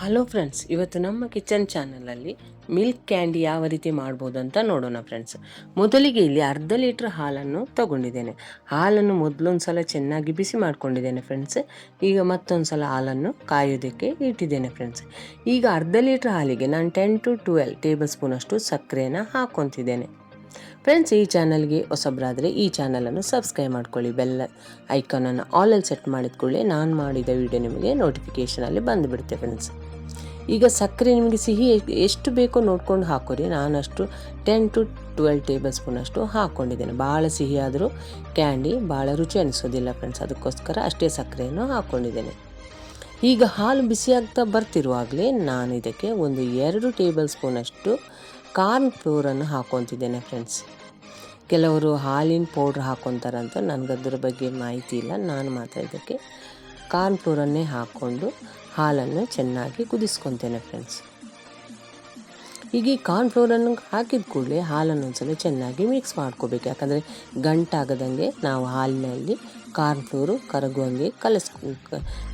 Hello friends, ಇವತ್ತು ನಮ್ಮ kitchen ಚಾನಲಲ್ಲಿ ಮಿಲ್ಕ್ ಕ್ಯಾಂಡಿ ಯಾವ ರೀತಿ ಮಾಡ್ಬೋದು ಅಂತ ನೋಡೋಣ ಫ್ರೆಂಡ್ಸ್. ಮೊದಲಿಗೆ ಇಲ್ಲಿ ಅರ್ಧ ಲೀಟ್ರ್ ಹಾಲನ್ನು ತಗೊಂಡಿದ್ದೇನೆ. ಹಾಲನ್ನು ಮೊದಲೊಂದು ಸಲ ಚೆನ್ನಾಗಿ ಬಿಸಿ ಮಾಡ್ಕೊಂಡಿದ್ದೇನೆ ಫ್ರೆಂಡ್ಸ್. ಈಗ ಮತ್ತೊಂದು ಸಲ ಹಾಲನ್ನು ಕಾಯೋದಕ್ಕೆ ಇಟ್ಟಿದ್ದೇನೆ ಫ್ರೆಂಡ್ಸ್. ಈಗ ಅರ್ಧ ಲೀಟ್ರ್ ಹಾಲಿಗೆ ನಾನು 10 to 12 ಟೇಬಲ್ ಸ್ಪೂನಷ್ಟು ಸಕ್ಕರೆನ ಹಾಕ್ಕೊತಿದ್ದೇನೆ ಫ್ರೆಂಡ್ಸ್. ಈ ಚಾನಲ್ಗೆ ಹೊಸಬ್ರಾದರೆ ಈ ಚಾನಲನ್ನು ಸಬ್ಸ್ಕ್ರೈಬ್ ಮಾಡ್ಕೊಳ್ಳಿ. ಬೆಲ್ ಐಕಾನನ್ನು ಆಲಲ್ಲಿ ಸೆಟ್ ಮಾಡಿದ್ಕೊಳ್ಳಿ. ನಾನು ಮಾಡಿದ ವಿಡಿಯೋ ನಿಮಗೆ ನೋಟಿಫಿಕೇಷನಲ್ಲಿ ಬಂದುಬಿಡುತ್ತೆ ಫ್ರೆಂಡ್ಸ್. ಈಗ ಸಕ್ಕರೆ ನಿಮಗೆ ಸಿಹಿ ಎಷ್ಟು ಬೇಕೋ ನೋಡ್ಕೊಂಡು ಹಾಕೋರಿ. ನಾನಷ್ಟು 10 to 12 ಟೇಬಲ್ ಸ್ಪೂನಷ್ಟು ಹಾಕ್ಕೊಂಡಿದ್ದೇನೆ. ಭಾಳ ಸಿಹಿ ಆದರೂ ಕ್ಯಾಂಡಿ ಭಾಳ ರುಚಿ ಅನಿಸೋದಿಲ್ಲ ಫ್ರೆಂಡ್ಸ್, ಅದಕ್ಕೋಸ್ಕರ ಅಷ್ಟೇ ಸಕ್ಕರೆಯನ್ನು ಹಾಕ್ಕೊಂಡಿದ್ದೇನೆ. ಈಗ ಹಾಲು ಬಿಸಿಯಾಗ್ತಾ ಬರ್ತಿರುವಾಗಲೇ ನಾನು ಇದಕ್ಕೆ ಒಂದು 2 ಟೇಬಲ್ ಸ್ಪೂನಷ್ಟು ಕಾರ್ನ್ ಫ್ಲೋರನ್ನು ಹಾಕ್ಕೊತಿದ್ದೇನೆ ಫ್ರೆಂಡ್ಸ್. ಕೆಲವರು ಹಾಲಿನ ಪೌಡ್ರ್ ಹಾಕ್ಕೊತಾರಂತ, ನನಗದ್ರ ಬಗ್ಗೆ ಮಾಹಿತಿ ಇಲ್ಲ. ನಾನು ಮಾತ್ರ ಇದಕ್ಕೆ ಕಾರ್ನ್ ಫ್ಲೋರನ್ನೇ ಹಾಕ್ಕೊಂಡು ಹಾಲನ್ನು ಚೆನ್ನಾಗಿ ಕುದಿಸ್ಕೊತೇನೆ ಫ್ರೆಂಡ್ಸ್. ಈಗ ಈ ಕಾರ್ನ್ ಫ್ಲೋರನ್ನು ಹಾಕಿದ ಕೂಡಲೇ ಹಾಲನ್ನು ಒಂದ್ಸಲ ಚೆನ್ನಾಗಿ ಮಿಕ್ಸ್ ಮಾಡ್ಕೋಬೇಕು. ಯಾಕಂದರೆ ಗಂಟಾಗದಂಗೆ ನಾವು ಹಾಲಿನಲ್ಲಿ ಕಾರ್ನ್ ಫ್ಲೋರು ಕರಗುವಂಗೆ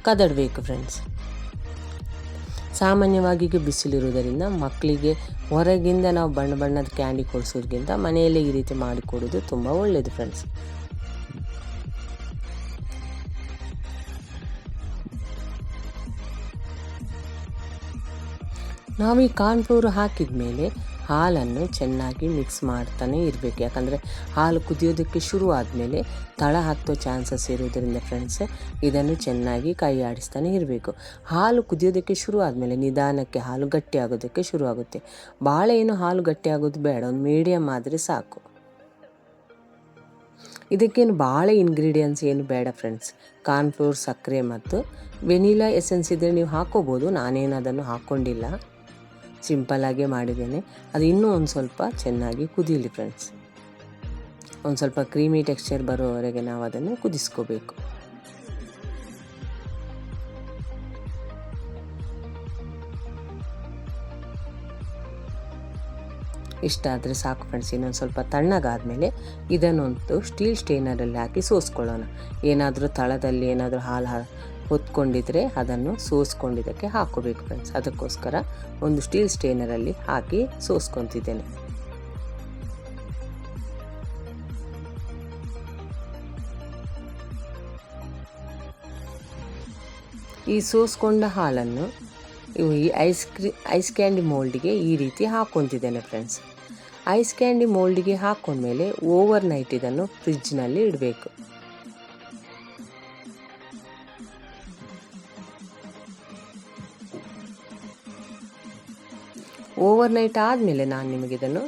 ಕದಡಬೇಕು ಫ್ರೆಂಡ್ಸ್. ಸಾಮಾನ್ಯವಾಗಿ ಈಗ ಬಿಸಿಲಿರುವುದರಿಂದ ಮಕ್ಕಳಿಗೆ ಹೊರಗಿಂದ ನಾವು ಬಣ್ಣ ಬಣ್ಣದ ಕ್ಯಾಂಡಿ ಕೊಡಿಸೋದ್ಕಿಂತ ಮನೆಯಲ್ಲೇ ಈ ರೀತಿ ಮಾಡಿಕೊಡೋದು ತುಂಬ ಒಳ್ಳೆಯದು ಫ್ರೆಂಡ್ಸ್. ನಾವು ಈ ಕಾರ್ನ್ ಫ್ಲೋರ್ ಹಾಕಿದ ಮೇಲೆ ಹಾಲನ್ನು ಚೆನ್ನಾಗಿ ಮಿಕ್ಸ್ ಮಾಡ್ತಾನೆ ಇರಬೇಕು. ಯಾಕಂದರೆ ಹಾಲು ಕುದಿಯೋದಕ್ಕೆ ಶುರು ಆದಮೇಲೆ ತಳ ಹತ್ತೋ ಚಾನ್ಸಸ್ ಇರೋದರಿಂದ ಫ್ರೆಂಡ್ಸ್ ಇದನ್ನು ಚೆನ್ನಾಗಿ ಕೈ ಆಡಿಸ್ತಾನೆ ಇರಬೇಕು. ಹಾಲು ಕುದಿಯೋದಕ್ಕೆ ಶುರು ಆದಮೇಲೆ ನಿಧಾನಕ್ಕೆ ಹಾಲು ಗಟ್ಟಿ ಆಗೋದಕ್ಕೆ ಶುರು ಆಗುತ್ತೆ. ಭಾಳ ಏನು ಹಾಲು ಗಟ್ಟಿ ಆಗೋದು ಬೇಡ, ಒಂದು ಮೀಡಿಯಮ್ ಆದರೆ ಸಾಕು. ಇದಕ್ಕೇನು ಭಾಳ ಇಂಗ್ರೀಡಿಯೆಂಟ್ಸ್ ಏನು ಬೇಡ ಫ್ರೆಂಡ್ಸ್. ಕಾರ್ನ್ ಫ್ಲೋರ್, ಸಕ್ಕರೆ ಮತ್ತು ವೆನಿಲಾ ಎಸೆನ್ಸ್ ಇದ್ದರೆ ನೀವು ಹಾಕ್ಕೋಬೋದು. ನಾನೇನು ಅದನ್ನು ಹಾಕ್ಕೊಂಡಿಲ್ಲ, ಸಿಂಪಲ್ಲಾಗೇ ಮಾಡಿದ್ದೇನೆ. ಅದು ಇನ್ನೂ ಒಂದು ಸ್ವಲ್ಪ ಚೆನ್ನಾಗಿ ಕುದೀಲಿ ಫ್ರೆಂಡ್ಸ್. ಒಂದು ಸ್ವಲ್ಪ ಕ್ರೀಮಿ ಟೆಕ್ಸ್ಚರ್ ಬರೋವರೆಗೆ ನಾವು ಅದನ್ನು ಕುದಿಸ್ಕೋಬೇಕು. ಇಷ್ಟಾದರೆ ಸಾಕು ಫ್ರೆಂಡ್ಸ್. ಇನ್ನೊಂದು ಸ್ವಲ್ಪ ತಣ್ಣಗಾದಮೇಲೆ ಇದನ್ನೊಂದು ಸ್ಟೀಲ್ ಸ್ಟೇನರಲ್ಲಿ ಹಾಕಿ ಸೋಸ್ಕೊಳ್ಳೋಣ. ಏನಾದರೂ ತಳದಲ್ಲಿ ಏನಾದರೂ ಹಾಲು ಹೊತ್ಕೊಂಡಿದ್ರೆ ಅದನ್ನು ಸೋಸ್ಕೊಂಡಿದ್ದಕ್ಕೆ ಹಾಕೋಬೇಕು ಫ್ರೆಂಡ್ಸ್. ಅದಕ್ಕೋಸ್ಕರ ಒಂದು ಸ್ಟೀಲ್ ಸ್ಟೇನರಲ್ಲಿ ಹಾಕಿ ಸೋಸ್ಕೊತಿದ್ದೇನೆ. ಈ ಸೋಸ್ಕೊಂಡ ಹಾಲನ್ನು ಈ ಐಸ್ ಕ್ಯಾಂಡಿ ಮೋಲ್ಡಿಗೆ ಈ ರೀತಿ ಹಾಕ್ಕೊತಿದ್ದೇನೆ ಫ್ರೆಂಡ್ಸ್. ಐಸ್ ಕ್ಯಾಂಡಿ ಮೋಲ್ಡಿಗೆ ಹಾಕ್ಕೊಂಡ್ಮೇಲೆ ಓವರ್ ನೈಟ್ ಇದನ್ನು ಫ್ರಿಜ್ನಲ್ಲಿ ಇಡಬೇಕು. ಓವರ್ ನೈಟ್ ಆದಮೇಲೆ ನಾನು ನಿಮಗೆ ಇದನ್ನು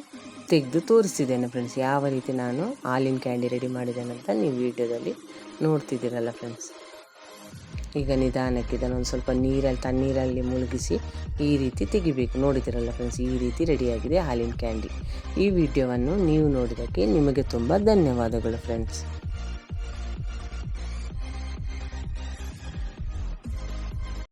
ತೆಗೆದು ತೋರಿಸಿದ್ದೇನೆ ಫ್ರೆಂಡ್ಸ್. ಯಾವ ರೀತಿ ನಾನು ಹಾಲಿನ ಕ್ಯಾಂಡಿ ರೆಡಿ ಮಾಡಿದ್ದೇನೆ ಅಂತ ನೀವು ವಿಡಿಯೋದಲ್ಲಿ ನೋಡ್ತಿದ್ದೀರಲ್ಲ ಫ್ರೆಂಡ್ಸ್. ಈಗ ನಿಧಾನಕ್ಕೆ ಇದನ್ನು ಒಂದು ಸ್ವಲ್ಪ ತಣ್ಣೀರಲ್ಲಿ ಮುಳುಗಿಸಿ ಈ ರೀತಿ ತೆಗಿಬೇಕು. ನೋಡಿದಿರಲ್ಲ ಫ್ರೆಂಡ್ಸ್, ಈ ರೀತಿ ರೆಡಿಯಾಗಿದೆ ಹಾಲಿನ ಕ್ಯಾಂಡಿ. ಈ ವಿಡಿಯೋವನ್ನು ನೀವು ನೋಡಿದ್ದಕ್ಕೆ ನಿಮಗೆ ತುಂಬ ಧನ್ಯವಾದಗಳು ಫ್ರೆಂಡ್ಸ್.